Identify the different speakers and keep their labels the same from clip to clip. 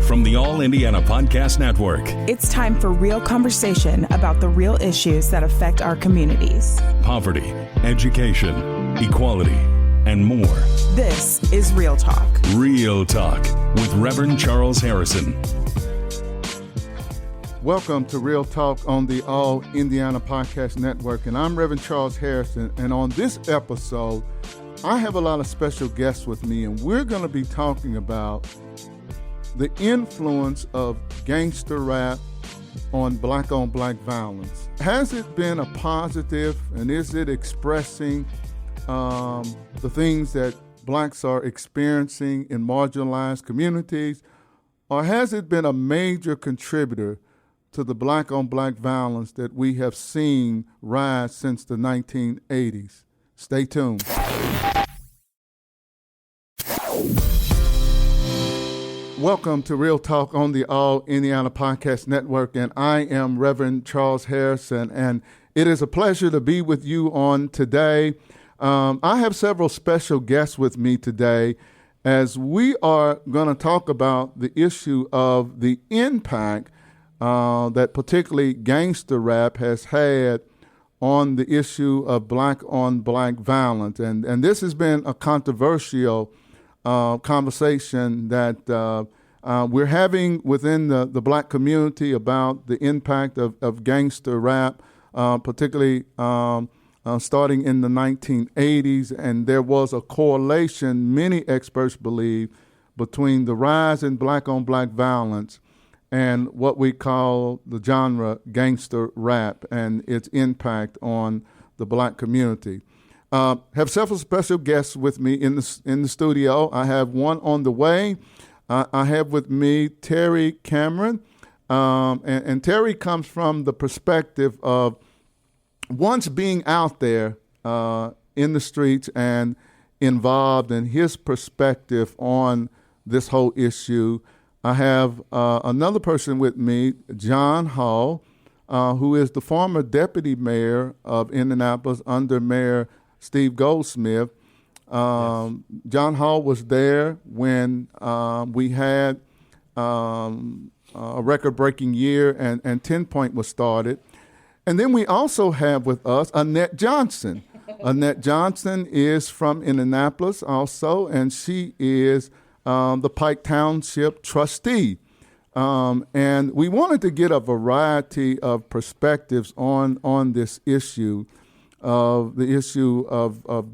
Speaker 1: from the All Indiana Podcast Network.
Speaker 2: It's time for real conversation about the real issues that affect our communities.
Speaker 1: Poverty, education, equality, and more.
Speaker 2: This is Real Talk.
Speaker 1: Real Talk with Reverend Charles Harrison.
Speaker 3: Welcome to Real Talk on the All Indiana Podcast Network, and I'm Reverend Charles Harrison, and on this episode, I have a lot of special guests with me, and we're going to be talking about the influence of gangster rap on black violence. Has it been a positive, and is it expressing the things that blacks are experiencing in marginalized communities, or has it been a major contributor to the black violence that we have seen rise since the 1980s? Stay tuned. Welcome to Real Talk on the All Indiana Podcast Network, and I am Reverend Charles Harrison, and it is a pleasure to be with you on today. I have several special guests with me today as we are going to talk about the issue of the impact that particularly gangster rap has had on the issue of black violence. And this has been a controversial conversation that we're having within the black community about the impact of gangster rap, particularly starting in the 1980s. And there was a correlation, many experts believe, between the rise in black violence and what we call the genre gangster rap and its impact on the black community. Have several special guests with me in the studio. I have one on the way. I have with me Terry Cameron, and Terry comes from the perspective of once being out there in the streets and involved in his perspective on this whole issue. I have another person with me, John Hall, who is the former deputy mayor of Indianapolis under Mayor Steve Goldsmith. Yes. John Hall was there when we had a record-breaking year and 10 Point was started. And then we also have with us Annette Johnson. Annette Johnson is from Indianapolis also, and she is the Pike Township trustee. And we wanted to get a variety of perspectives on this issue of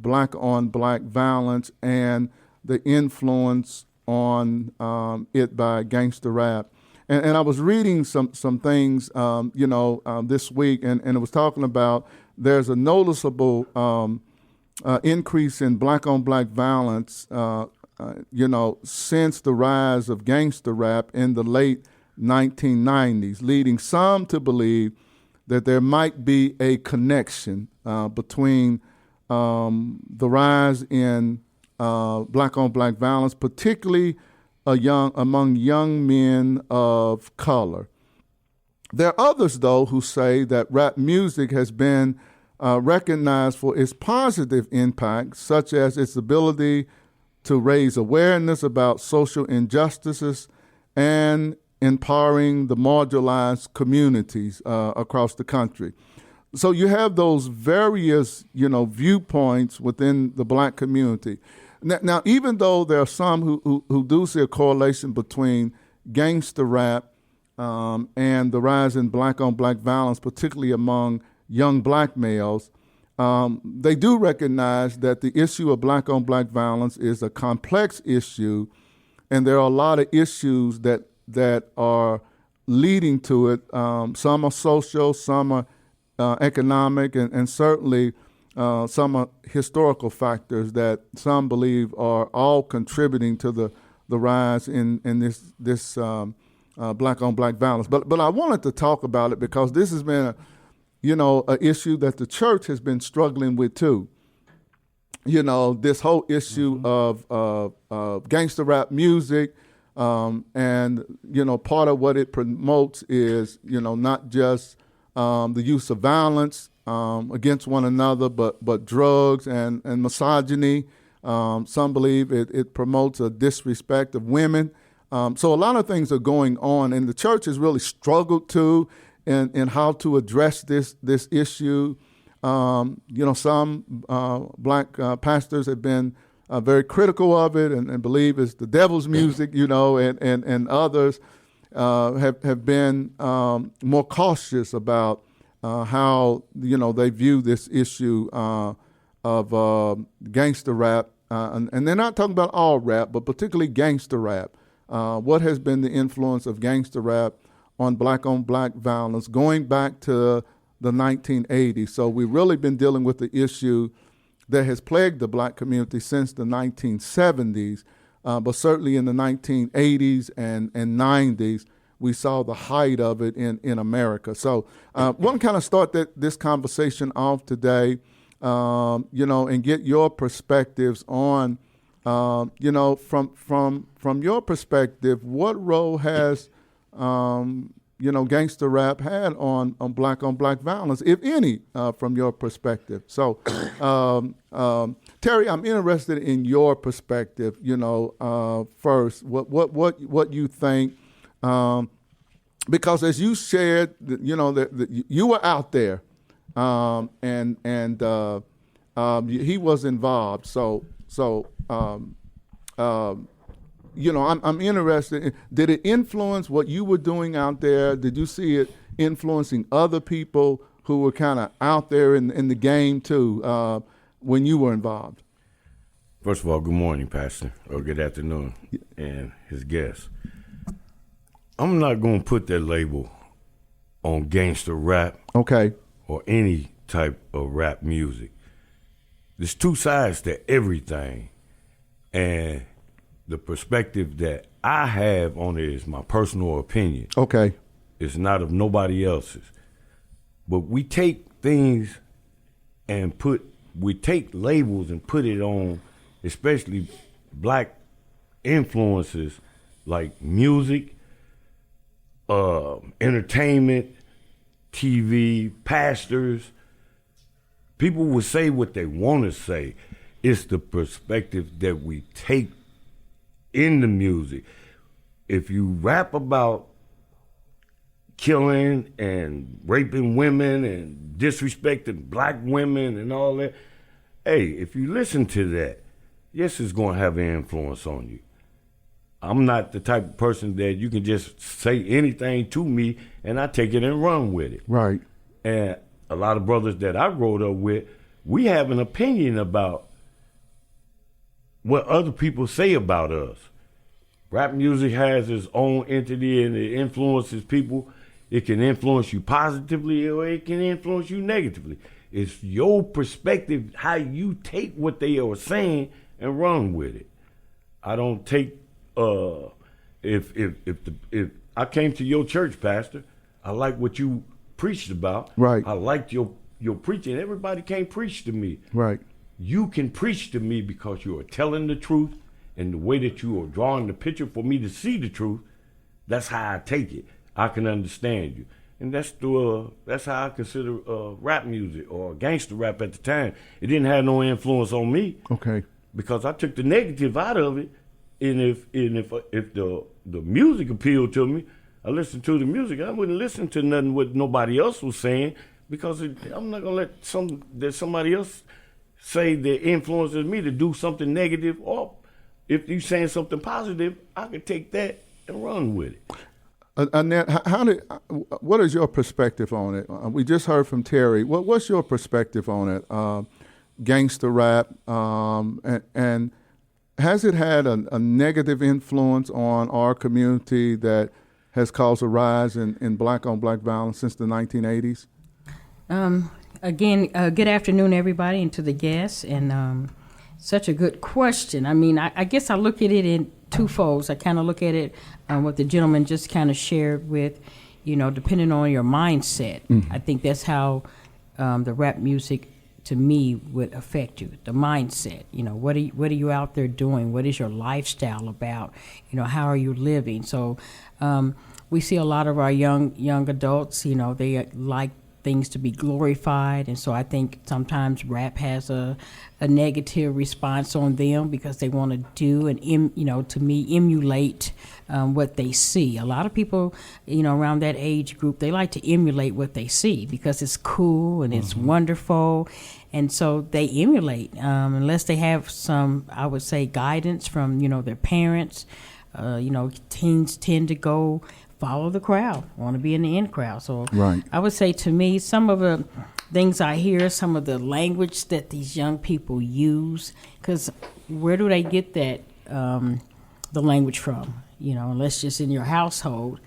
Speaker 3: black on black violence and the influence on it by gangster rap. And I was reading some things, this week, and it was talking about there's a noticeable increase in black on black violence, since the rise of gangster rap in the late 1990s, leading some to believe that there might be a connection between the rise in black on black violence, particularly among young men of color. There are others, though, who say that rap music has been recognized for its positive impact, such as its ability to raise awareness about social injustices and empowering the marginalized communities across the country. So you have those various, viewpoints within the black community. Now, even though there are some who do see a correlation between gangster rap and the rise in black on black violence, particularly among young black males, they do recognize that the issue of black on black violence is a complex issue, and there are a lot of issues that are leading to it. Some are social, some are economic, and certainly some are historical factors that some believe are all contributing to the rise in this black on black violence. But I wanted to talk about it because this has been an issue that the church has been struggling with too. This whole issue of gangster rap music, and part of what it promotes is not just the use of violence against one another, but drugs and misogyny. Some believe it promotes a disrespect of women, So a lot of things are going on, and the church has really struggled in how to address this issue. Some black pastors have been very critical of it and believe it's the devil's music, and others have been more cautious about how they view this issue of gangster rap, and they're not talking about all rap, but particularly gangster rap. What has been the influence of gangster rap on black violence going back to the 1980s? So we've really been dealing with the issue that has plagued the black community since the 1970s, but certainly in the 1980s and 90s, we saw the height of it in America. So I want to kind of start this conversation off today, and get your perspectives on, from your perspective, what role has, gangster rap had on black violence, if any, from your perspective. So, Terry, I'm interested in your perspective. First, what you think, because as you shared, that you were out there, and he was involved. I'm interested. Did it influence what you were doing out there? Did you see it influencing other people who were kind of out there in the game too when you were involved?
Speaker 4: First of all, good morning, Pastor, or good afternoon, and his guests. I'm not going to put that label on gangster rap.
Speaker 3: Okay.
Speaker 4: Or any type of rap music. There's two sides to everything, and the perspective that I have on it is my personal opinion.
Speaker 3: Okay.
Speaker 4: It's not of nobody else's. But we take things and we take labels and put it on, especially black influences like music, entertainment, TV, pastors. People will say what they want to say. It's the perspective that we take in the music. If you rap about killing and raping women and disrespecting black women and all that, hey, if you listen to that, yes, it's going to have an influence on you. I'm not the type of person that you can just say anything to me and I take it and run with it.
Speaker 3: Right.
Speaker 4: And a lot of brothers that I growed up with, we have an opinion about what other people say about us. Rap music has its own entity and it influences people. It can influence you positively or it can influence you negatively. It's your perspective, how you take what they are saying and run with it. I don't take if I came to your church, Pastor, I like what you preached about.
Speaker 3: Right.
Speaker 4: I liked your preaching. Everybody can't preach to me.
Speaker 3: Right.
Speaker 4: You can preach to me because you are telling the truth, and the way that you are drawing the picture for me to see the truth, that's how I take it. I can understand you. And that's how I consider rap music or gangster rap at the time. It didn't have no influence on me.
Speaker 3: Okay.
Speaker 4: Because I took the negative out of it. And if the music appealed to me, I listened to the music. I wouldn't listen to nothing what nobody else was saying because I'm not gonna let somebody else say that influences me to do something negative. Or if you're saying something positive, I could take that and run with it.
Speaker 3: Annette, what is your perspective on it? We just heard from Terry. What's your perspective on it? Gangster rap, and has it had a negative influence on our community that has caused a rise in black-on-black violence since the 1980s?
Speaker 5: Again, good afternoon, everybody, and to the guests. And such a good question. I mean, I guess I look at it in two folds. I kind of look at it, what the gentleman just kind of shared with, depending on your mindset. Mm-hmm. I think that's how the rap music, to me, would affect you. The mindset. What are you out there doing? What is your lifestyle about? How are you living? So we see a lot of our young adults. They like things to be glorified, and so I think sometimes rap has a negative response on them because they want to do and to me emulate what they see. A lot of people, around that age group, they like to emulate what they see because it's cool and it's wonderful, and so they emulate unless they have some, I would say, guidance from their parents. Teens tend to go follow the crowd, want to be in the in crowd. So
Speaker 3: right.
Speaker 5: I would say to me, some of the things I hear, some of the language that these young people use, because where do they get that, the language from? Unless just in your household.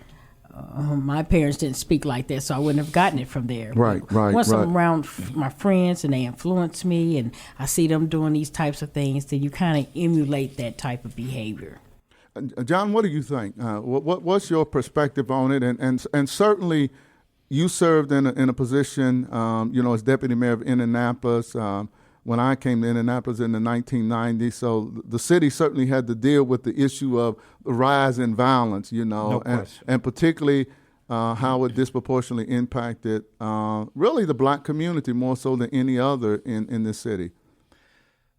Speaker 5: My parents didn't speak like that, so I wouldn't have gotten it from there.
Speaker 3: Right.
Speaker 5: Once I'm around my friends and they influence me and I see them doing these types of things, then you kind of emulate that type of behavior.
Speaker 3: John, what do you think? What's your perspective on it? And certainly, you served in a position, as deputy mayor of Indianapolis when I came to Indianapolis in the 1990s. So the city certainly had to deal with the issue of the rise in violence,
Speaker 6: No question.
Speaker 3: and particularly how it disproportionately impacted really the black community more so than any other in this city.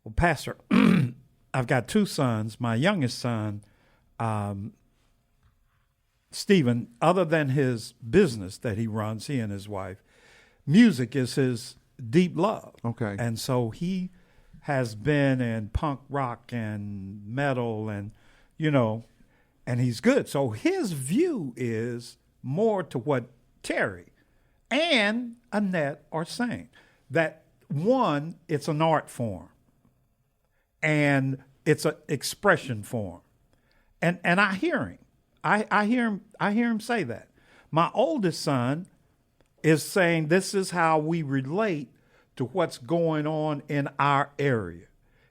Speaker 6: Well, Pastor, I've got two sons. My youngest son, Stephen, other than his business that he runs, he and his wife, music is his deep love.
Speaker 3: Okay.
Speaker 6: And so he has been in punk rock and metal and he's good. So his view is more to what Terry and Annette are saying, that one, it's an art form and it's an expression form. And I hear him. I hear him say that. My oldest son is saying this is how we relate to what's going on in our area.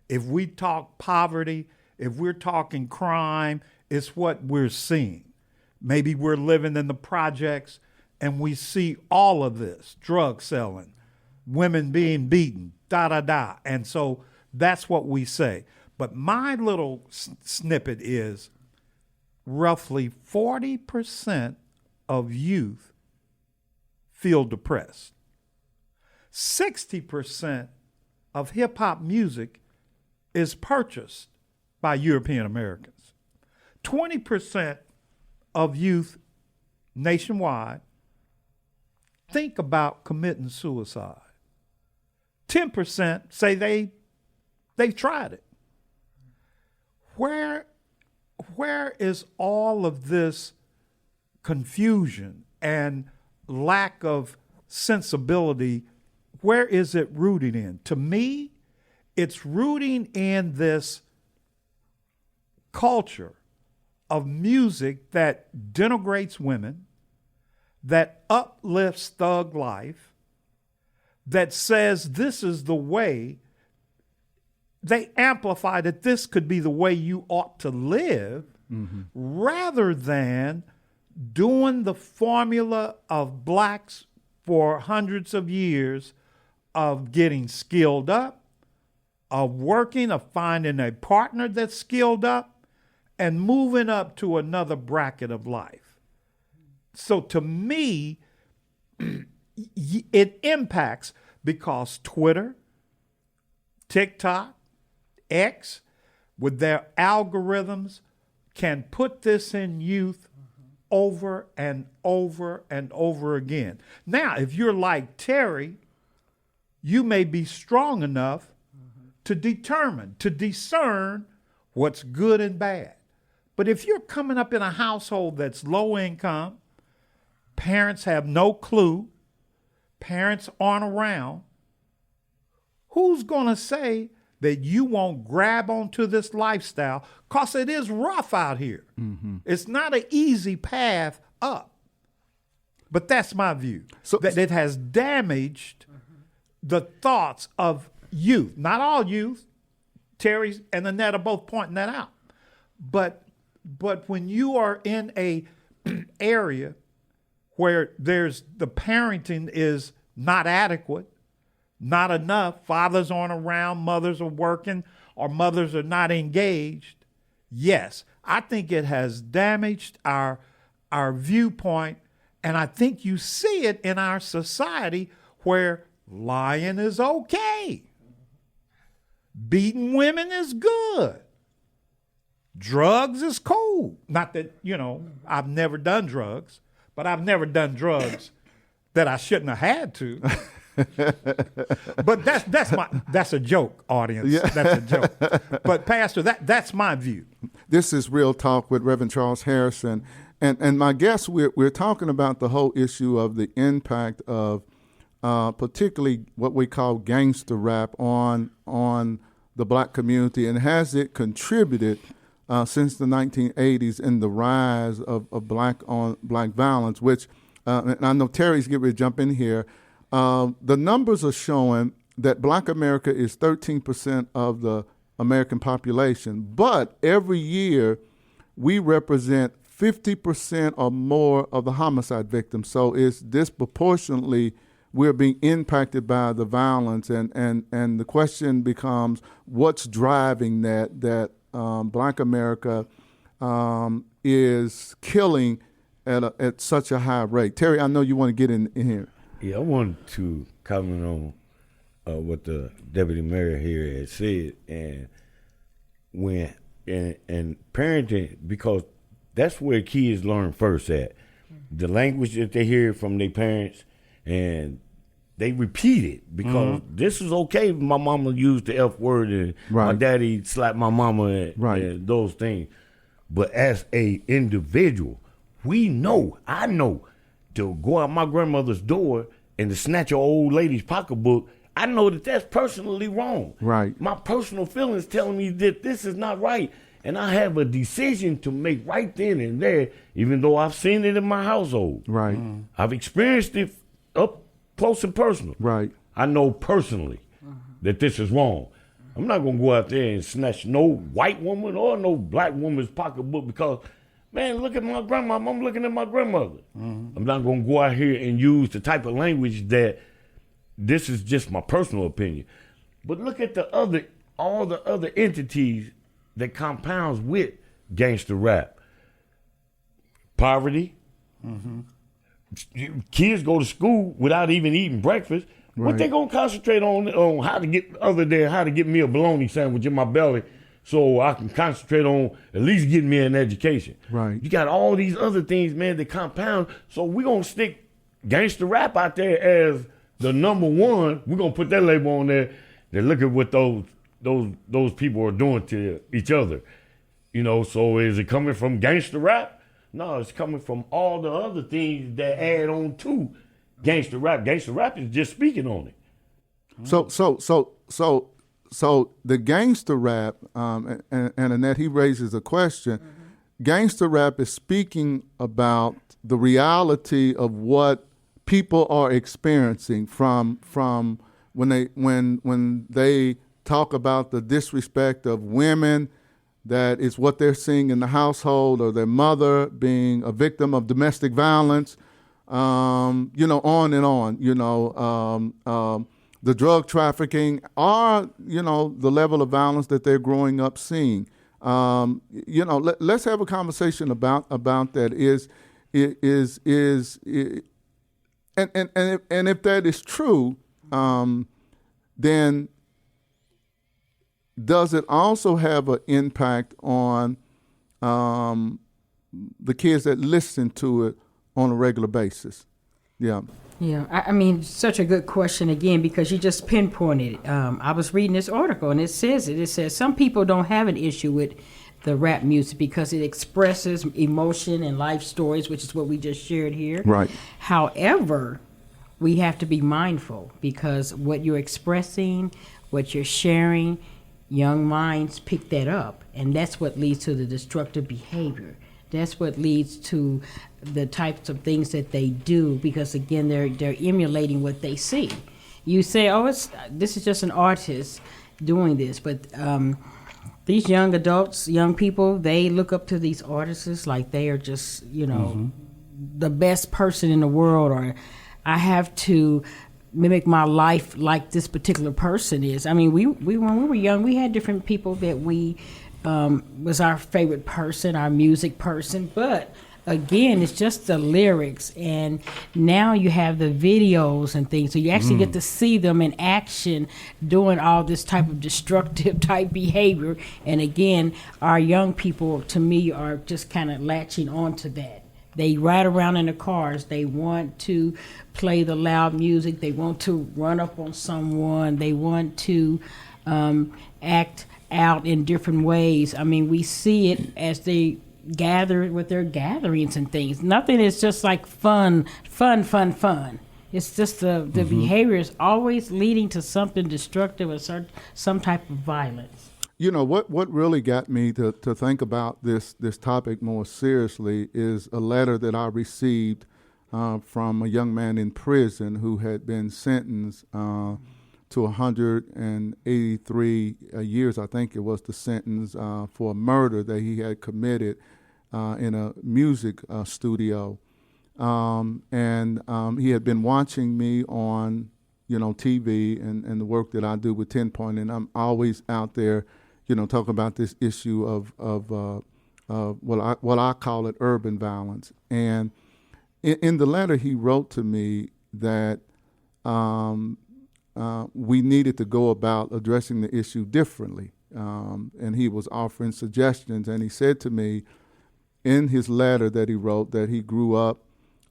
Speaker 6: If we talk poverty, if we're talking crime, it's what we're seeing. Maybe we're living in the projects and we see all of this, drug selling, women being beaten, da-da-da. And so that's what we say. But my little snippet is roughly 40% of youth feel depressed. 60% of hip hop music is purchased by European Americans. 20% of youth nationwide think about committing suicide. 10% say they've tried it. Where is all of this confusion and lack of sensibility, where is it rooted in? To me, it's rooting in this culture of music that denigrates women, that uplifts thug life, that says this is the way. They amplify that this could be the way you ought to live, rather than doing the formula of blacks for hundreds of years of getting skilled up, of working, of finding a partner that's skilled up, and moving up to another bracket of life. So to me, it impacts because Twitter, TikTok, X, with their algorithms, can put this in youth over and over and over again. Now, if you're like Terry, you may be strong enough to discern what's good and bad. But if you're coming up in a household that's low income, parents have no clue, parents aren't around, who's going to say that you won't grab onto this lifestyle? Because it is rough out here. It's not an easy path up. But that's my view. So that it has damaged the thoughts of youth. Not all youth. Terry and Annette are both pointing that out. But when you are in a area where the parenting is not adequate, not enough, fathers aren't around, mothers are working, or mothers are not engaged, yes, I think it has damaged our viewpoint, And I think you see it in our society where lying is okay. Beating women is good. Drugs is cool. Not that, I've never done drugs, but I've never done drugs that I shouldn't have had to. But that's a joke, audience. Yeah. That's a joke. But Pastor, that's my view.
Speaker 3: This is Real Talk with Reverend Charles Harrison. And my guest, we're talking about the whole issue of the impact of particularly what we call gangster rap on the black community, and has it contributed since the 1980s in the rise of black on black violence, which, and I know Terry's getting ready to jump in here. The numbers are showing that black America is 13% of the American population, but every year we represent 50% or more of the homicide victims. So it's disproportionately we're being impacted by the violence, and the question becomes, what's driving that black America is killing at such a high rate? Terry, I know you want to get in here.
Speaker 4: Yeah, I wanted to comment on what the deputy mayor here had said, and parenting, because that's where kids learn first at. The language that they hear from their parents, and they repeat it, because this is okay if my mama used the F word and my daddy slapped my mama and those things. But as a individual, I know to go out my grandmother's door and to snatch an old lady's pocketbook, I know that that's personally wrong.
Speaker 3: Right.
Speaker 4: My personal feelings telling me that this is not right. And I have a decision to make right then and there, even though I've seen it in my household.
Speaker 3: Right.
Speaker 4: I've experienced it up close and personal.
Speaker 3: Right.
Speaker 4: I know personally that this is wrong. I'm not going to go out there and snatch no white woman or no black woman's pocketbook because, man, look at my grandma. I'm looking at my grandmother. I'm not going to go out here and use the type of language that this is just my personal opinion. But look at all the other entities that compounds with gangster rap. Poverty. Kids go to school without even eating breakfast. Right. What they gonna concentrate on how to get, other than how to get me a bologna sandwich in my belly so I can concentrate on at least getting me an education.
Speaker 3: Right.
Speaker 4: You got all these other things, man, that compound. So we're gonna stick gangster rap out there as the number one. We're gonna put that label on there. Then look at what those people are doing to each other. So is it coming from gangster rap? No, it's coming from all the other things that add on to gangster rap. Gangster rap is just speaking on it.
Speaker 3: So the gangster rap, and Annette, he raises a question. Gangster rap is speaking about the reality of what people are experiencing from when they talk about the disrespect of women, that is what they're seeing in the household, or their mother being a victim of domestic violence, on and on, the drug trafficking, or, the level of violence that they're growing up seeing. Let's have a conversation about that. And if that is true, then does it also have an impact on the kids that listen to it on a regular basis? Yeah.
Speaker 5: Yeah, I mean, such a good question again, because you just pinpointed it. I was reading this article, and it says some people don't have an issue with the rap music because it expresses emotion and life stories, which is what we just shared here.
Speaker 3: Right.
Speaker 5: However, we have to be mindful, because what you're expressing, what you're sharing, young minds pick that up, and that's what leads to the destructive behavior. That's what leads to the types of things that they do, because again, they're emulating what they see. You say, "Oh, this is just an artist doing this," but these young adults, young people, they look up to these artists like they are just, the best person in the world, or I have to mimic my life like this particular person is. I mean, we when we were young, we had different people that we was our favorite person, our music person, but again, it's just the lyrics, and now you have the videos and things, so you actually get to see them in action doing all this type of destructive type behavior. And again, our young people, to me, are just kind of latching onto that. They ride around in the cars. They want to play the loud music. They want to run up on someone. They want to act out in different ways. I mean, we see it as they gather with their gatherings and things. Nothing is just like fun. It's just the behavior is always leading to something destructive or some type of violence.
Speaker 3: You know, what really got me to think about this topic more seriously is a letter that I received from a young man in prison who had been sentenced to 183 years, I think it was the sentence, for a murder that he had committed in a music studio. And he had been watching me on, TV and the work that I do with 10 Point, and I'm always out there, talking about this issue of what I call it urban violence. And in the letter, he wrote to me that we needed to go about addressing the issue differently. And he was offering suggestions. And he said to me in his letter that he wrote that he grew up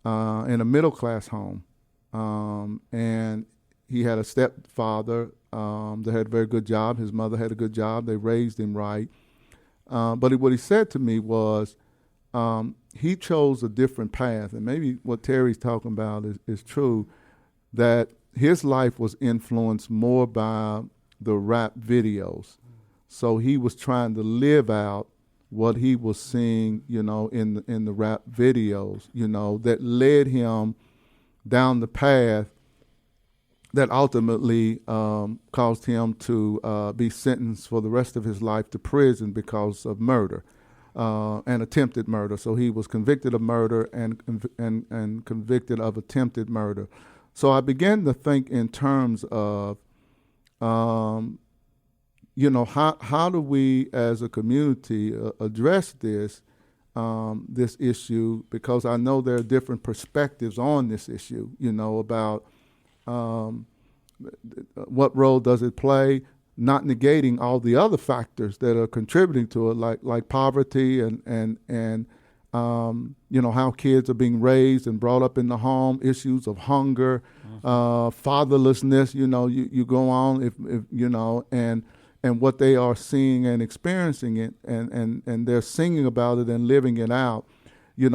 Speaker 3: in a middle-class home. And he had a stepfather that had a very good job. His mother had a good job. They raised him right. But what he said to me was he chose a different path. And maybe what Terry's talking about is true, that his life was influenced more by the rap videos. So he was trying to live out what he was seeing, in the rap videos, that led him down the path that ultimately caused him to be sentenced for the rest of his life to prison because of murder and attempted murder. So he was convicted of murder and convicted of attempted murder. So I began to think in terms of, how do we as a community address this issue? Because I know there are different perspectives on this issue, about what role does it play, not negating all the other factors that are contributing to it, like poverty and how kids are being raised and brought up in the home, issues of hunger, fatherlessness, you go on if and what they are seeing and experiencing it and they're singing about it and living it out.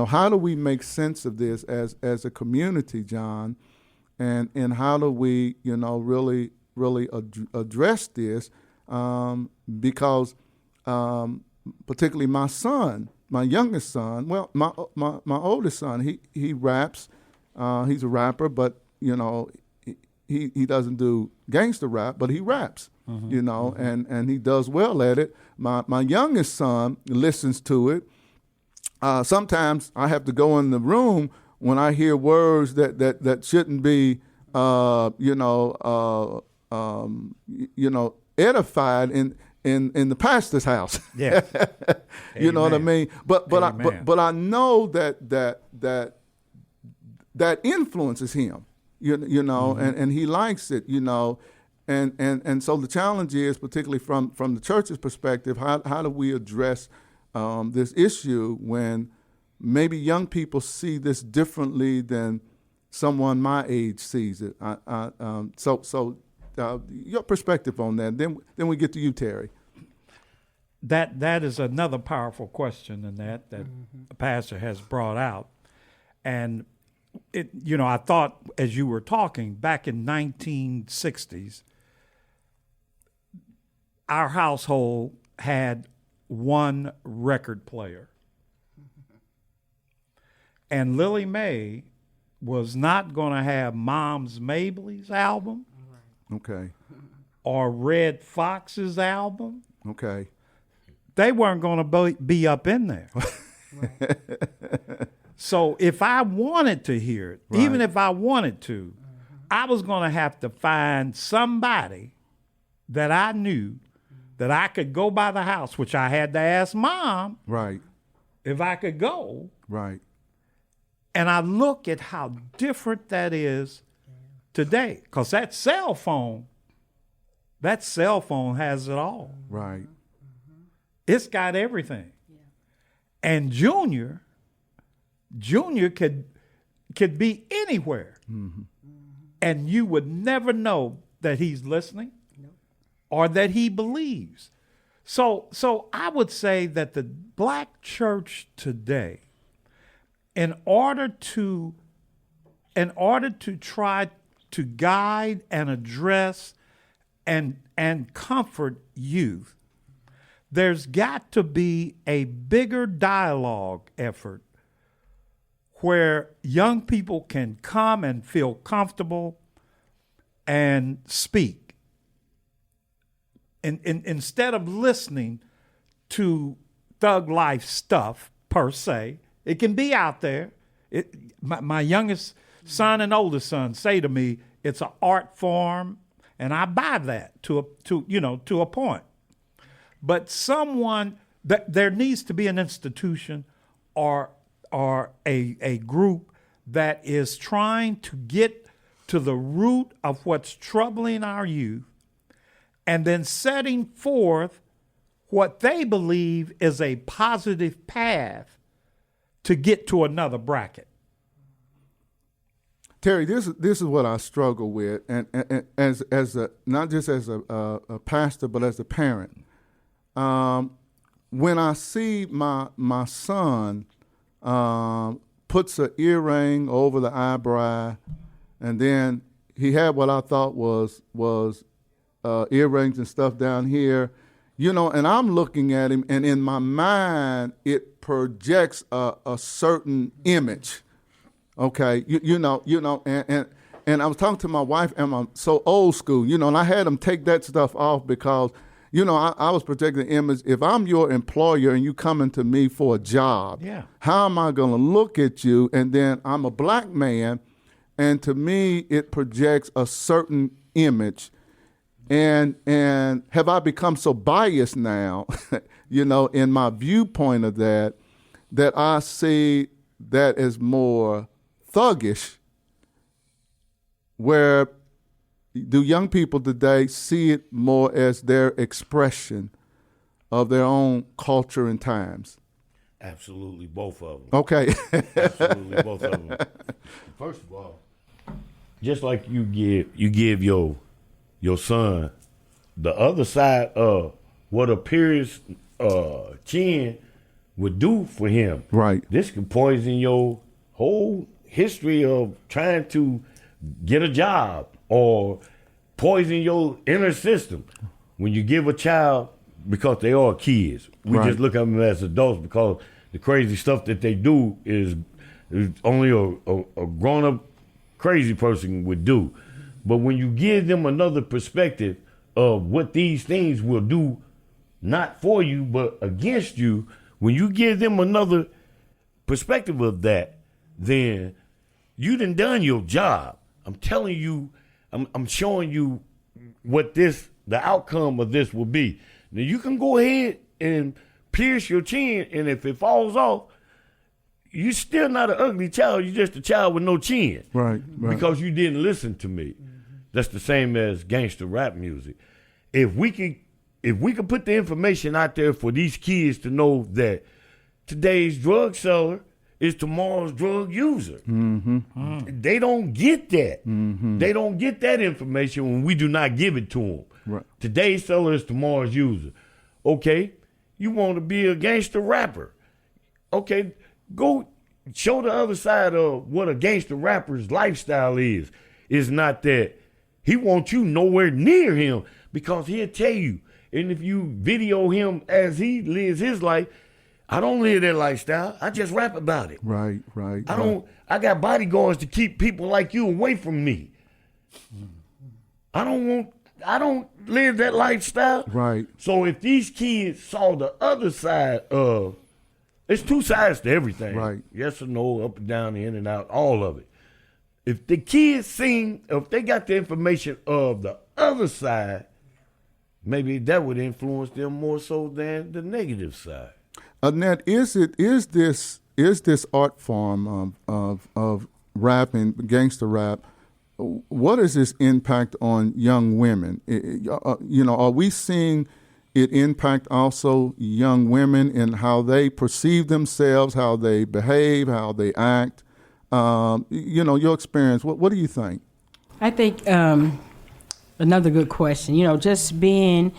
Speaker 3: How do we make sense of this as a community, John? And how do we, really address this? Because particularly my son, my youngest son, well, my oldest son, he raps. He's a rapper, but he doesn't do gangster rap, but he raps. And he does well at it. My youngest son listens to it. Sometimes I have to go in the room when I hear words that shouldn't be, edified in the pastor's house.
Speaker 6: Yeah.
Speaker 3: You know what I mean? But I know that influences him. And he likes it. And so the challenge is, particularly from the church's perspective, how do we address this issue when maybe young people see this differently than someone my age sees it? So your perspective on that. Then we get to you, Terry.
Speaker 6: That is another powerful question in that the pastor has brought out. And I thought as you were talking back in 1960s, our household had one record player. And Lily Mae was not going to have Mom's Mabley's album.
Speaker 3: Okay.
Speaker 6: Or Red Fox's album.
Speaker 3: Okay.
Speaker 6: They weren't going to be up in there. So if I wanted to hear it, even if I wanted to, I was going to have to find somebody that I knew that I could go by the house, which I had to ask Mom
Speaker 3: right,
Speaker 6: if I could go.
Speaker 3: Right.
Speaker 6: And I look at how different that is today, because that cell phone has it all.
Speaker 3: Right.
Speaker 6: It's got everything. And Junior could be anywhere. And you would never know that he's listening or that he believes. So I would say that the black church today, in order to try to guide and address and comfort youth, there's got to be a bigger dialogue effort where young people can come and feel comfortable and speak. And instead of listening to thug life stuff per se, it can be out there. My youngest son and oldest son say to me, it's an art form, and I buy that to a point. But there needs to be an institution or a group that is trying to get to the root of what's troubling our youth, and then setting forth what they believe is a positive path to get to another bracket.
Speaker 3: Terry, this is what I struggle with, and as not just as a pastor, but as a parent. When I see my son puts an earring over the eyebrow, and then he had what I thought was earrings and stuff down here, and I'm looking at him, and in my mind it projects a certain image. Okay, and I was talking to my wife, and I'm so old school, and I had him take that stuff off because, I was projecting the image. If I'm your employer and you coming to me for a job, how am I going to look at you? And then I'm a black man, and to me it projects a certain image. And have I become so biased now, in my viewpoint of that I see that as more thuggish, where do young people today see it more as their expression of their own culture and times?
Speaker 4: Absolutely, both of them.
Speaker 3: Okay.
Speaker 4: Absolutely, both of them. First of all, just like you give your son the other side of what a pierced chin would do for him.
Speaker 3: Right.
Speaker 4: This could poison your whole history of trying to get a job or poison your inner system. When you give a child, because they are kids, we
Speaker 3: Right.
Speaker 4: just look at them as adults because the crazy stuff that they do is only a grown-up crazy person would do. But when you give them another perspective of what these things will do, not for you, but against you, when you give them another perspective of that, then you done your job. I'm telling you, I'm showing you what the outcome of this will be. Now you can go ahead and pierce your chin, and if it falls off, you're still not an ugly child. You're just a child with no chin.
Speaker 3: Right.
Speaker 4: Because you didn't listen to me. That's the same as gangster rap music. If we could put the information out there for these kids to know that today's drug seller is tomorrow's drug user. They don't get that. They don't get that information when we do not give it to them.
Speaker 3: Right.
Speaker 4: Today's seller is tomorrow's user. Okay, you want to be a gangster rapper. Okay, go show the other side of what a gangster rapper's lifestyle is. It's not that he wants you nowhere near him, because he'll tell you. And if you video him as he lives his life, I don't live that lifestyle. I just rap about it.
Speaker 3: Right.
Speaker 4: I got bodyguards to keep people like you away from me. I don't live that lifestyle.
Speaker 3: Right.
Speaker 4: So if these kids saw the other side of, it's two sides to everything.
Speaker 3: Right.
Speaker 4: Yes or no, up and down, in and out, all of it. If the kids if they got the information of the other side, maybe that would influence them more so than the negative side.
Speaker 3: Annette, is is this art form of rapping, gangster rap. What is this impact on young women? Are we seeing it impact also young women in how they perceive themselves, how they behave, how they act? Your experience. What do you think?
Speaker 5: I think another good question. Just being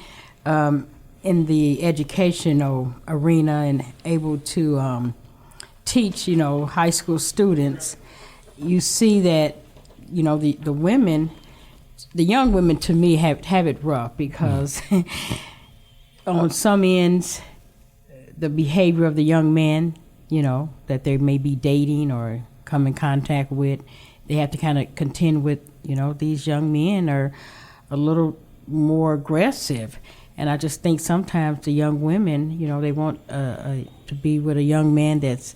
Speaker 5: in the educational arena and able to teach, high school students, you see that, the women, the young women to me have it rough because on some ends, the behavior of the young men, that they may be dating or come in contact with, they have to kind of contend with, these young men are a little more aggressive. And I just think sometimes the young women, they want to be with a young man that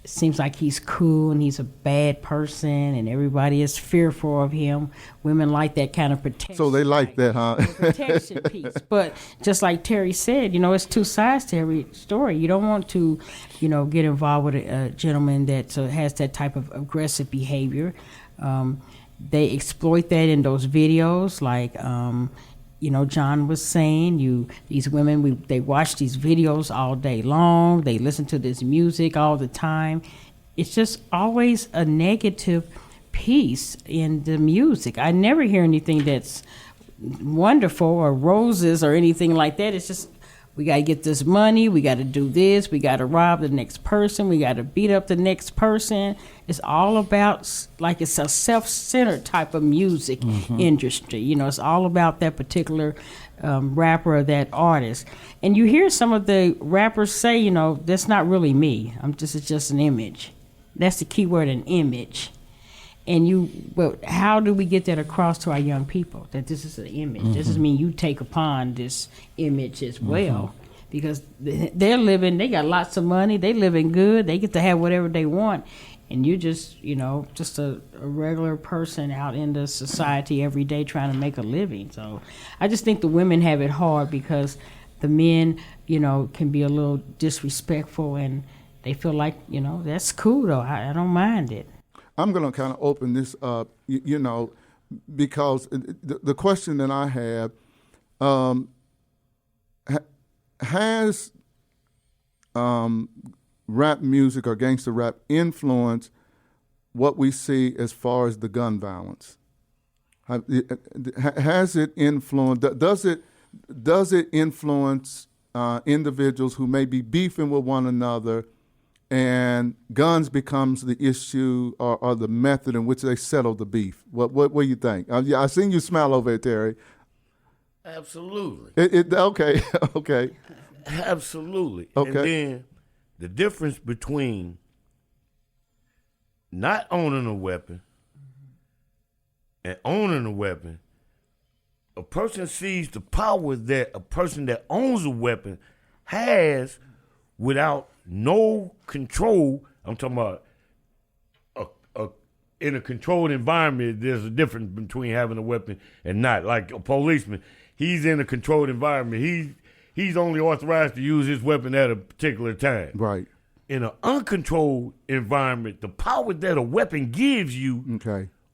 Speaker 5: seems like he's cool and he's a bad person and everybody is fearful of him. Women like that kind of protection.
Speaker 3: So they like that, huh?
Speaker 5: Protection piece. But just like Terry said, it's two sides to every story. You don't want to, get involved with a gentleman that has that type of aggressive behavior. They exploit that in those videos, like John was saying. These women, they watch these videos all day long. They listen to this music all the time. It's just always a negative piece in the music. I never hear anything that's wonderful or roses or anything like that. It's just, we got to get this money, we got to do this, we got to rob the next person, we got to beat up the next person. It's all about, like, it's a self-centered type of music industry. It's all about that particular rapper or that artist. And you hear some of the rappers say, that's not really me. It's just an image. That's the key word, an image. But how do we get that across to our young people, that this is an image? This doesn't mean you take upon this image as well, because they're living, they got lots of money, they living good, they get to have whatever they want, and you're just, just a regular person out in the society every day trying to make a living. So I just think the women have it hard because the men, can be a little disrespectful, and they feel like, that's cool though, I don't mind it.
Speaker 3: I'm going to kind of open this up, because the question that I have, has rap music or gangster rap influenced what we see as far as the gun violence? Has it influenced? Does it influence individuals who may be beefing with one another, and guns becomes the issue or the method in which they settle the beef? What do you think? I seen you smile over it, Terry.
Speaker 4: Absolutely.
Speaker 3: Okay. Okay.
Speaker 4: Absolutely.
Speaker 3: Okay.
Speaker 4: And then the difference between not owning a weapon and owning a weapon, a person sees the power that a person that owns a weapon has without no control. I'm talking about in a controlled environment. There's a difference between having a weapon and not. Like a policeman, he's in a controlled environment. He's only authorized to use his weapon at a particular time.
Speaker 3: Right.
Speaker 4: In an uncontrolled environment, the power that a weapon gives you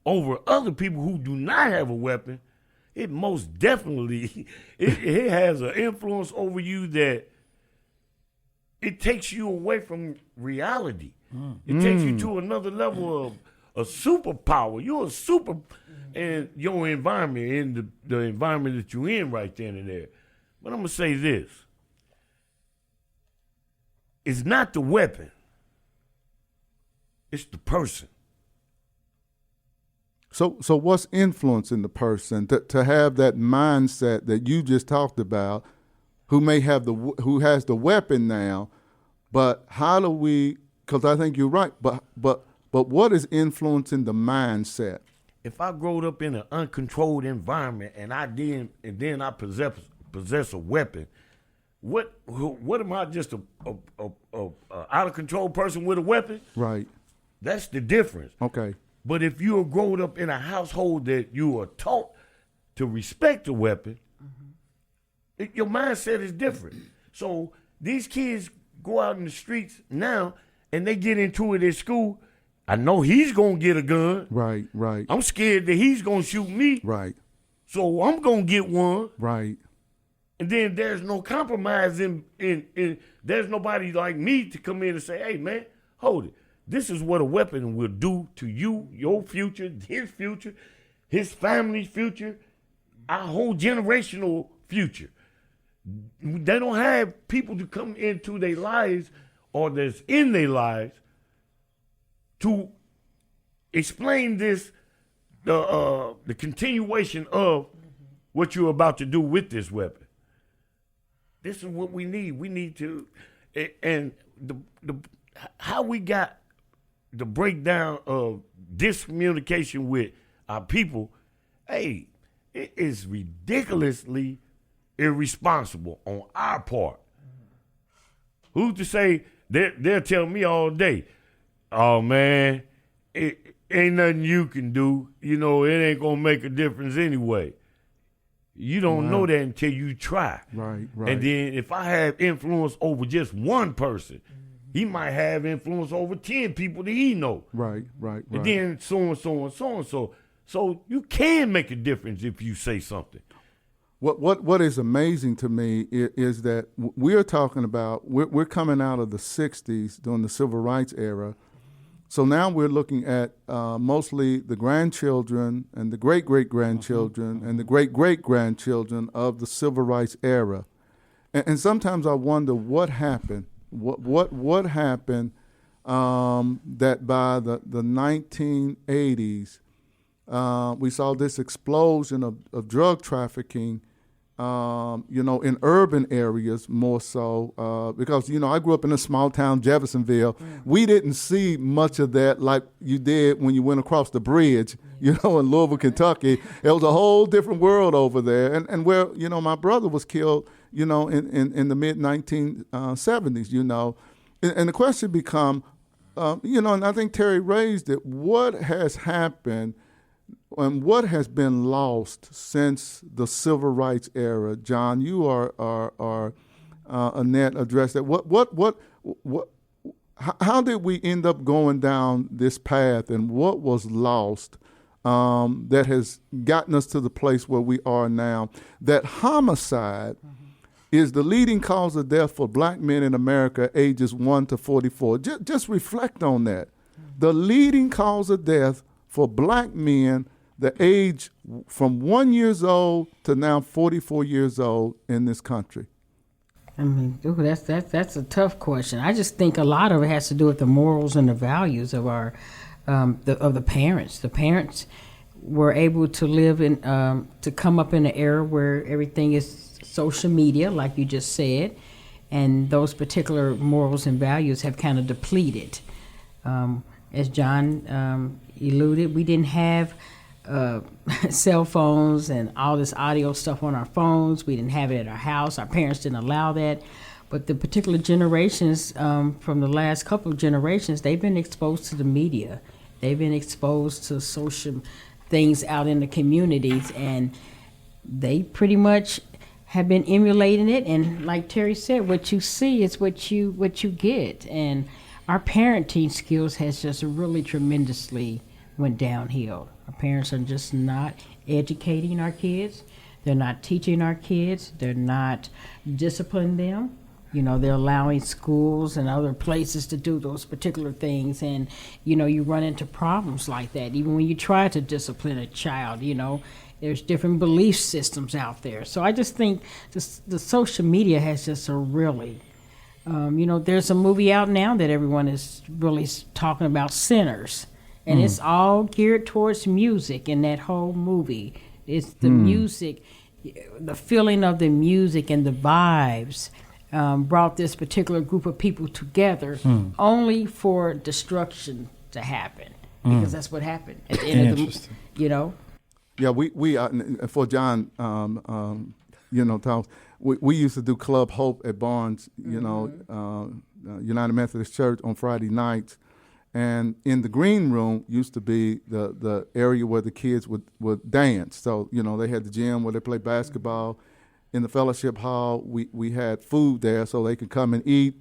Speaker 4: over other people who do not have a weapon, it most definitely it has an influence over you that it takes you away from reality. It takes you to another level of a superpower. You're a super in your environment, in the environment that you're in right then and there. But I'm going to say this. It's not the weapon. It's the person.
Speaker 3: So what's influencing the person to have that mindset that you just talked about, who has the weapon now, but how do we? Because I think you're right. But what is influencing the mindset?
Speaker 4: If I growed up in an uncontrolled environment and then I possess a weapon, what am I, just a out of control person with a weapon?
Speaker 3: Right.
Speaker 4: That's the difference.
Speaker 3: Okay.
Speaker 4: But if you are growing up in a household that you are taught to respect a weapon, your mindset is different. So these kids go out in the streets now and they get into it at school, I know he's going to get a gun.
Speaker 3: Right, right.
Speaker 4: I'm scared that he's going to shoot me.
Speaker 3: Right.
Speaker 4: So I'm going to get one.
Speaker 3: Right.
Speaker 4: And then there's no compromise in there's nobody like me to come in and say, hey, man, hold it. This is what a weapon will do to you, your future, his family's future, our whole generational future. They don't have people to come into their lives or that's in their lives to explain this, the continuation of what you're about to do with this weapon. This is what we need. We need to, and how we got the breakdown of discommunication with our people, hey, it is ridiculously irresponsible on our part. Who's to say they'll tell me all day, oh man, it ain't nothing you can do. You know, it ain't gonna make a difference anyway. You don't know that until you try.
Speaker 3: Right, right.
Speaker 4: And then if I have influence over just one person, he might have influence over 10 people that he know.
Speaker 3: Right.
Speaker 4: And then so and so and so and so. So you can make a difference if you say something.
Speaker 3: What is amazing to me is that we're talking about, we're coming out of the 60s during the civil rights era. So now we're looking at mostly the grandchildren and the great-great-grandchildren and the great-great-grandchildren of the civil rights era. And sometimes I wonder what happened. What happened that by the 1980s, we saw this explosion of drug trafficking, in urban areas more so, because, I grew up in a small town, Jeffersonville. We didn't see much of that like you did when you went across the bridge, in Louisville, Kentucky. It was a whole different world over there. And where, my brother was killed, in the mid-1970s, And the question become, and I think Terry raised it, what has happened and what has been lost since the civil rights era? John, you are Annette addressed that. How did we end up going down this path, and what was lost that has gotten us to the place where we are now? That homicide is the leading cause of death for black men in America ages 1 to 44. Just reflect on that. The leading cause of death for black men the age from 1 year old to now 44 years old in this country?
Speaker 5: I mean, that's a tough question. I just think a lot of it has to do with the morals and the values of our of the parents. The parents were able to live in to come up in an era where everything is social media, like you just said, and those particular morals and values have kind of depleted. As John alluded, we didn't have cell phones and all this audio stuff on our phones. We didn't have it at our house. Our parents didn't allow that. But the particular generations, from the last couple of generations, they've been exposed to the media. They've been exposed to social things out in the communities, and they pretty much have been emulating it. And like Terry said, what you see is what you get. And our parenting skills has just really tremendously went downhill. Our parents are just not educating our kids. They're not teaching our kids. They're not disciplining them. They're allowing schools and other places to do those particular things. And, you run into problems like that. Even when you try to discipline a child, there's different belief systems out there. So I just think the social media has just a really, there's a movie out now that everyone is really talking about, Sinners. And it's all geared towards music in that whole movie. It's the music, the feeling of the music and the vibes brought this particular group of people together only for destruction to happen. Because that's what happened at the end of the,
Speaker 3: Yeah, we for John, talks, we used to do Club Hope at Barnes, United Methodist Church on Friday nights. And in the green room used to be the area where the kids would dance. So, they had the gym where they play basketball. In the fellowship hall, we had food there so they could come and eat.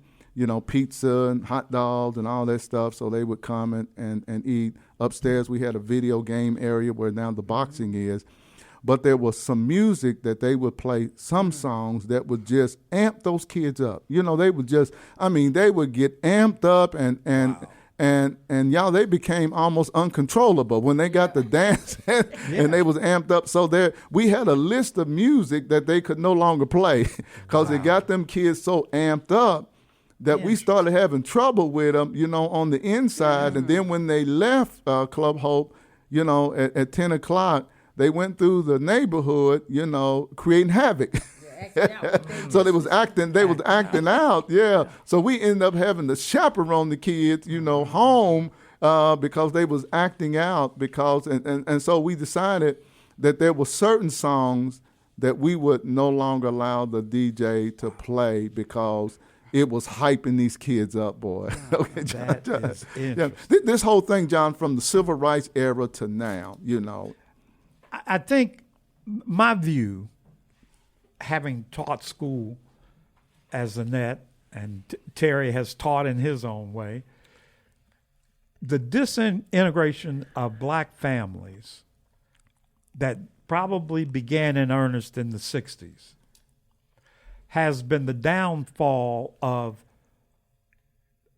Speaker 3: pizza and hot dogs and all that stuff. So they would come and eat. Upstairs, we had a video game area where now the boxing is. But there was some music that they would play, some songs that would just amp those kids up. They would they would get amped up and y'all, they became almost uncontrollable when they got the dance and they was amped up. So we had a list of music that they could no longer play because it got them kids so amped up that we started having trouble with them, on the inside. And then when they left Club Hope, at 10 o'clock, they went through the neighborhood, creating havoc. So they was acting out, yeah. So we ended up having to chaperone the kids, home because they was acting out and so we decided that there were certain songs that we would no longer allow the DJ to play because it was hyping these kids up, boy. Okay, John.
Speaker 6: Is interesting.
Speaker 3: This whole thing, John, from the civil rights era to now,
Speaker 6: I think my view, having taught school as Annette and Terry has taught in his own way, the disintegration of black families that probably began in earnest in the 60s has been the downfall of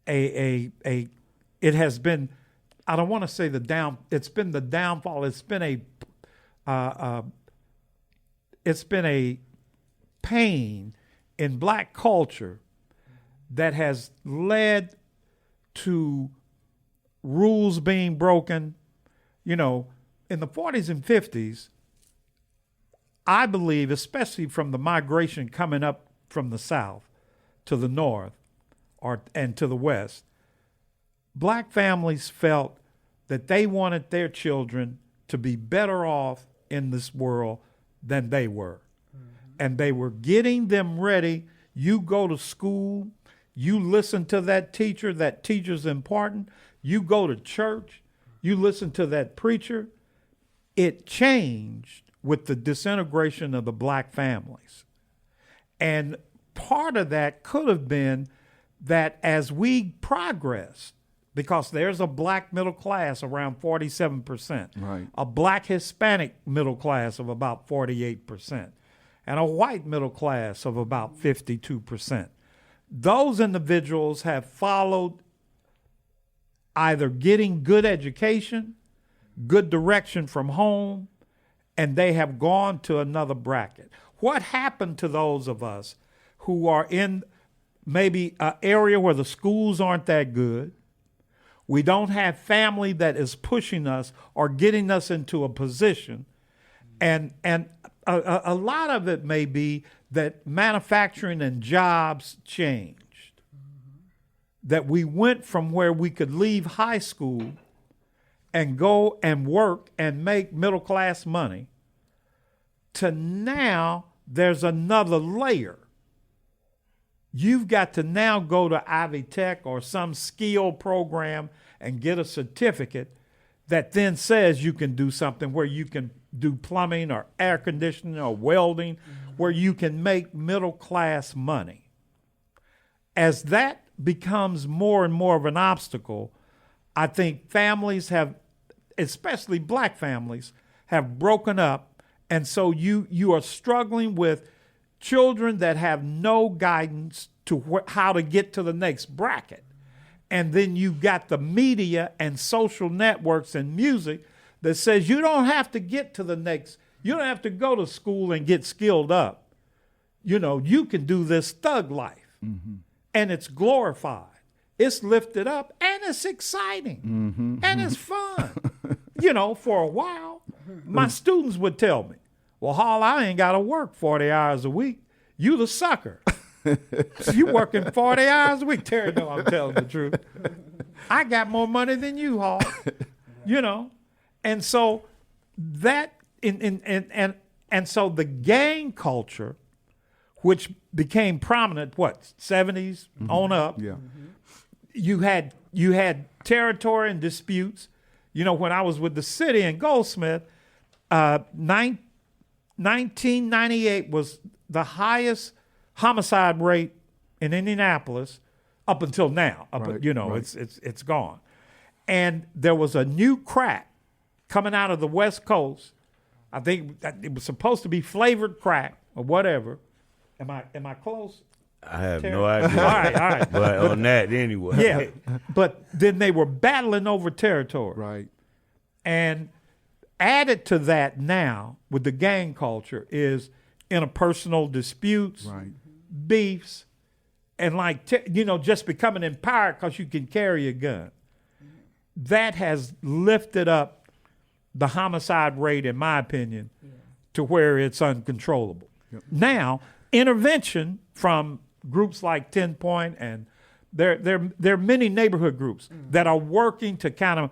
Speaker 6: it has been, I don't want to say it's been the downfall, it's been a pain in black culture that has led to rules being broken. In the 40s and 50s, I believe, especially from the migration coming up from the South to the North and to the West, black families felt that they wanted their children to be better off in this world than they were. And they were getting them ready. You go to school, you listen to that teacher's important. You go to church, you listen to that preacher. It changed with the disintegration of the black families. And part of that could have been that as we progressed, because there's a black middle class around 47%,
Speaker 3: right,
Speaker 6: a black Hispanic middle class of about 48%, and a white middle class of about 52%. Those individuals have followed either getting good education, good direction from home, and they have gone to another bracket. What happened to those of us who are in maybe an area where the schools aren't that good? We don't have family that is pushing us or getting us into a position. And a lot of it may be that manufacturing and jobs changed. That we went from where we could leave high school and go and work and make middle class money to now there's another layer. You've got to now go to Ivy Tech or some skill program and get a certificate that then says you can do something where you can do plumbing or air conditioning or welding, where you can make middle class money. As that becomes more and more of an obstacle, I think families have, especially black families, have broken up. And so you are struggling with children that have no guidance to how to get to the next bracket. And then you've got the media and social networks and music that says you don't have to get to the next, you don't have to go to school and get skilled up. You can do this thug life. Mm-hmm. And it's glorified. It's lifted up and it's exciting. Mm-hmm. And it's fun. For a while, my students would tell me, well, Hall, I ain't got to work 40 hours a week. You the sucker. You working 40 hours a week. Terry, no, I'm telling the truth. I got more money than you, Hall. And so that and so the gang culture, which became prominent, 70s mm-hmm. on up. Yeah. Mm-hmm. You had territory and disputes. When I was with the city in Goldsmith, 1998 was the highest homicide rate in Indianapolis up until now.
Speaker 3: Right,
Speaker 6: It's gone. And there was a new crack coming out of the West Coast. I think that it was supposed to be flavored crack or whatever. Am I close?
Speaker 4: I have
Speaker 6: Terry?
Speaker 4: no idea.
Speaker 6: All right.
Speaker 4: But on that anyway.
Speaker 6: Yeah. But then they were battling over territory.
Speaker 3: Right.
Speaker 6: And added to that now with the gang culture is interpersonal disputes,
Speaker 3: Right.
Speaker 6: beefs, and just becoming empowered because you can carry a gun. That has lifted up the homicide rate, in my opinion, to where it's uncontrollable.
Speaker 3: Yep.
Speaker 6: Now, intervention from groups like 10 Point, and there are many neighborhood groups that are working to kind of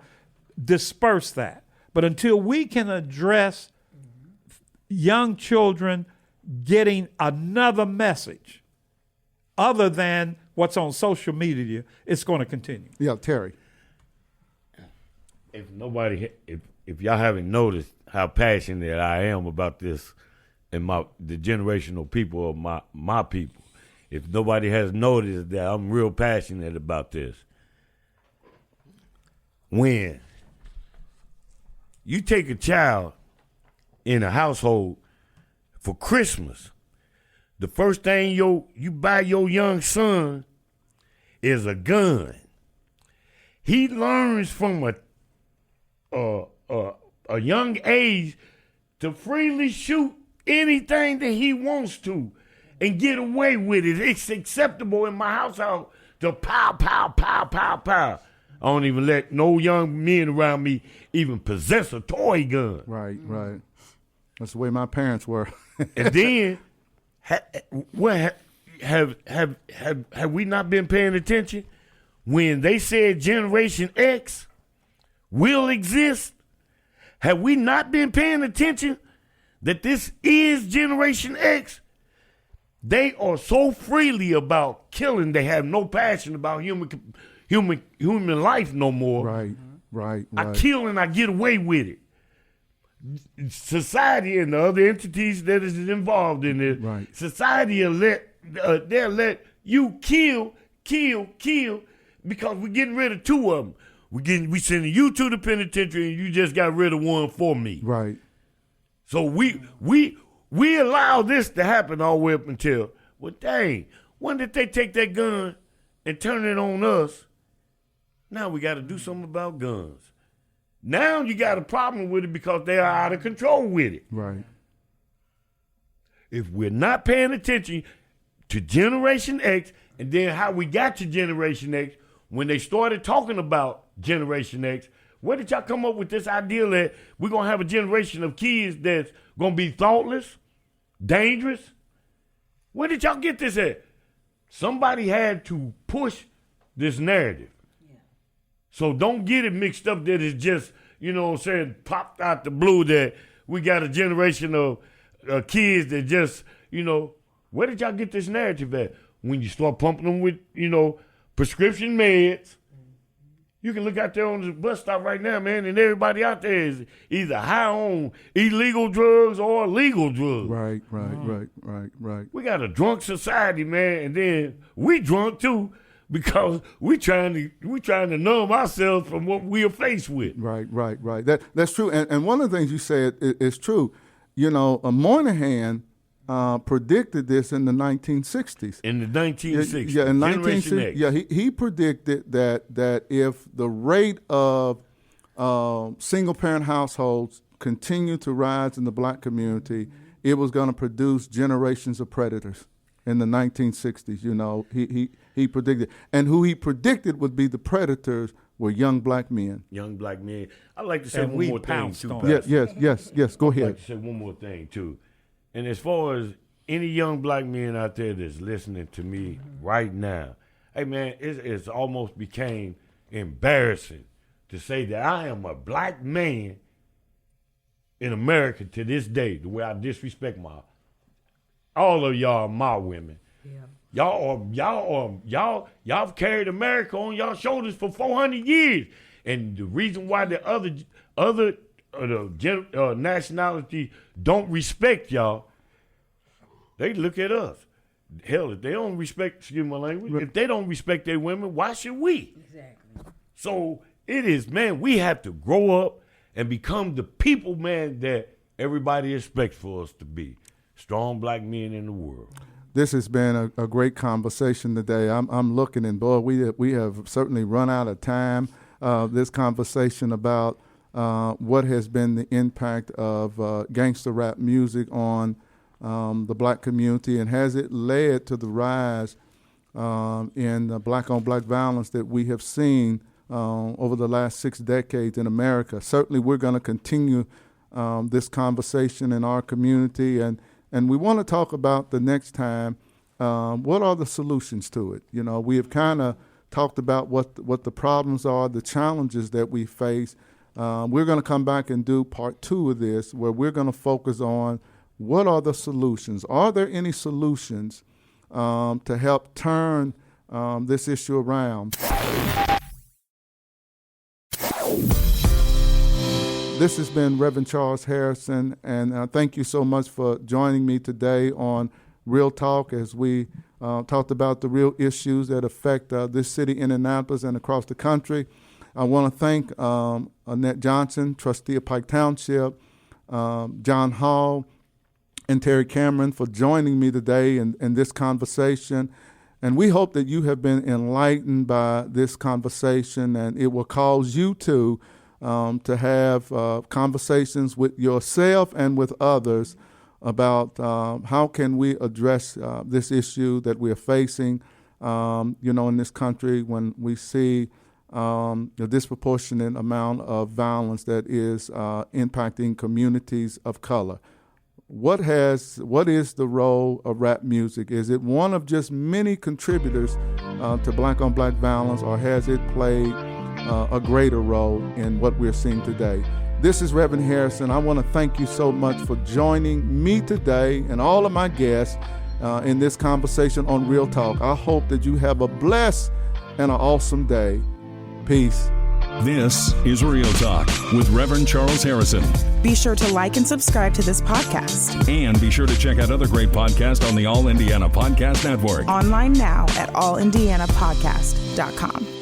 Speaker 6: disperse that. But until we can address young children getting another message other than what's on social media, it's going to continue.
Speaker 3: Yeah, Terry.
Speaker 4: If y'all haven't noticed how passionate I am about this and the generational people of my people, if nobody has noticed that I'm real passionate about this, when you take a child in a household for Christmas, the first thing you buy your young son is a gun. He learns from a young age to freely shoot anything that he wants to and get away with it. It's acceptable in my household to pow, pow, pow, pow, pow. I don't even let no young men around me even possess a toy gun.
Speaker 3: Right, right. That's the way my parents were.
Speaker 4: And then, have we not been paying attention when they said Generation X will exist? Have we not been paying attention that this is Generation X? They are so freely about killing. They have no passion about human life no more.
Speaker 3: Right.
Speaker 4: I kill and I get away with it. Society and the other entities that is involved in this,
Speaker 3: right.
Speaker 4: Society will they'll let you kill because we're getting rid of two of them. We sending you to the penitentiary and you just got rid of one for me.
Speaker 3: Right.
Speaker 4: So we allow this to happen all the way up until, well, dang, when did they take that gun and turn it on us? Now we got to do something about guns. Now you got a problem with it because they are out of control with it.
Speaker 3: Right.
Speaker 4: If we're not paying attention to Generation X and then how we got to Generation X, when they started talking about Generation X, where did y'all come up with this idea that we're going to have a generation of kids that's going to be thoughtless, dangerous? Where did y'all get this at? Somebody had to push this narrative. So don't get it mixed up that it's just, popped out the blue that we got a generation of kids that just, where did y'all get this narrative at? When you start pumping them with, prescription meds, you can look out there on the bus stop right now, man, and everybody out there is either high on illegal drugs or legal drugs.
Speaker 3: Right.
Speaker 4: We got a drunk society, man, and then we drunk too. Because we trying to numb ourselves from what we are faced with.
Speaker 3: Right. That's true. And one of the things you said is true. Moynihan predicted this in the 1960s.
Speaker 4: In the 1960s.
Speaker 3: Yeah, in
Speaker 4: Generation X.
Speaker 3: Yeah, he predicted that if the rate of single parent households continued to rise in the black community, it was going to produce generations of predators. In the 1960s, he predicted. And who he predicted would be the predators were young black men.
Speaker 4: Young black men. I'd like to say
Speaker 6: And
Speaker 4: one more thing, too.
Speaker 3: Yes, go ahead.
Speaker 4: I'd like to say one more thing, too. And as far as any young black men out there that's listening to me right now, hey, man, it's almost became embarrassing to say that I am a black man in America to this day, the way I disrespect all of y'all are my women. Yeah. Y'all have carried America on y'all shoulders for 400 years. And the reason why the other nationalities don't respect y'all, they look at us. Hell, if they don't respect, excuse my language, if they don't respect their women, why should we?
Speaker 5: Exactly.
Speaker 4: So it is, man, we have to grow up and become the people, man, that everybody expects for us to be. Strong black men in the world.
Speaker 3: This has been a great conversation today. I'm looking, and boy, we have certainly run out of time. This conversation about what has been the impact of gangster rap music on the black community, and has it led to the rise in black-on-black violence that we have seen over the last 6 decades in America. Certainly we're going to continue this conversation in our community, and we want to talk about the next time, what are the solutions to it? You know, we have kind of talked about what the problems are, the challenges that we face. We're going to come back and do part 2 of this, where we're going to focus on what are the solutions. Are there any solutions to help turn this issue around? This has been Reverend Charles Harrison, and thank you so much for joining me today on Real Talk as we talked about the real issues that affect this city, Indianapolis, and across the country. I want to thank Annette Johnson, trustee of Pike Township, John Hall, and Terry Cameron for joining me today in this conversation. And we hope that you have been enlightened by this conversation, and it will cause you to have conversations with yourself and with others about how can we address this issue that we're facing, in this country when we see the disproportionate amount of violence that is impacting communities of color. What is the role of rap music? Is it one of just many contributors to black-on-black violence, or has it played a greater role in what we're seeing today? This is Reverend Harrison. I want to thank you so much for joining me today and all of my guests in this conversation on Real Talk. I hope that you have a blessed and an awesome day. Peace.
Speaker 1: This is Real Talk with Reverend Charles Harrison.
Speaker 2: Be sure to like and subscribe to this podcast.
Speaker 1: And be sure to check out other great podcasts on the All Indiana Podcast Network.
Speaker 2: Online now at allindianapodcast.com.